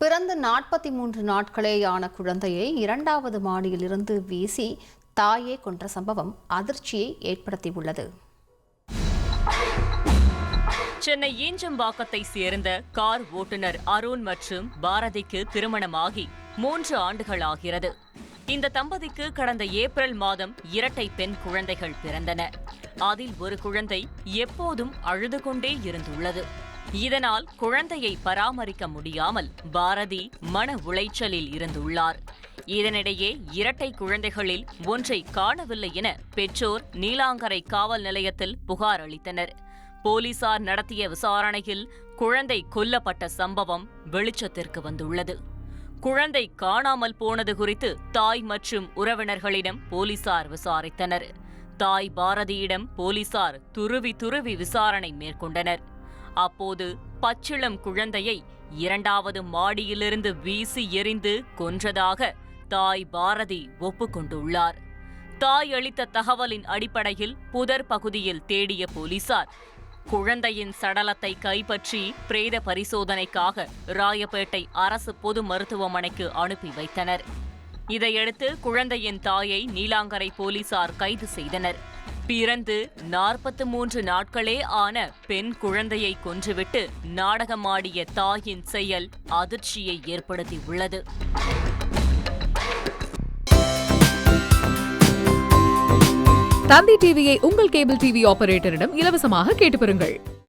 பிறந்து 43 நாட்களேயான குழந்தையை 2வது மாடியிலிருந்து வீசி தாயே கொன்ற சம்பவம் அதிர்ச்சியை ஏற்படுத்தியுள்ளது. சென்னை ஈஞ்சம்பாக்கத்தை சேர்ந்த கார் ஓட்டுநர் அருண் மற்றும் பாரதிக்கு திருமணமாகி 3 ஆண்டுகள் ஆகிறது. இந்த தம்பதிக்கு கடந்த ஏப்ரல் மாதம் இரட்டை பெண் குழந்தைகள் பிறந்தன. அதில் ஒரு குழந்தை எப்போதும் அழுது கொண்டே இருந்துள்ளது. இதனால் குழந்தையை பராமரிக்க முடியாமல் பாரதி மன உளைச்சலில் இருந்துள்ளார். இதனிடையே இரட்டை குழந்தைகளில் ஒன்றை காணவில்லை என பெற்றோர் நீலாங்கரை காவல் நிலையத்தில் புகார் அளித்தனர். போலீசார் நடத்திய விசாரணையில் குழந்தை கொல்லப்பட்ட சம்பவம் வெளிச்சத்திற்கு வந்துள்ளது. குழந்தை காணாமல் போனது குறித்து தாய் மற்றும் உறவினர்களிடம் போலீசார் விசாரித்தனர். தாய் பாரதியிடம் போலீசார் துருவி விசாரணை மேற்கொண்டனர். அப்போது பச்சிளம் குழந்தையை 2வது மாடியிலிருந்து வீசி எறிந்து கொன்றதாக தாய் பாரதி ஒப்புக்கொண்டுள்ளார். தாய் அளித்த தகவலின் அடிப்படையில் புதர் பகுதியில் தேடிய போலீசார் குழந்தையின் சடலத்தை கைப்பற்றி பிரேத பரிசோதனைக்காக ராயப்பேட்டை அரசு பொது மருத்துவமனைக்கு அனுப்பி வைத்தனர். இதையடுத்து குழந்தையின் தாயை நீலாங்கரை போலீசார் கைது செய்தனர். பிறந்து 43 நாட்களே ஆன பெண் குழந்தையை கொன்றுவிட்டு நாடகமாடிய தாயின் செயல் அதிர்ச்சியை ஏற்படுத்தியுள்ளது. தந்தி டிவியை உங்கள் கேபிள் டிவி ஆபரேட்டரிடம் இலவசமாக கேட்டு பெறுங்கள்.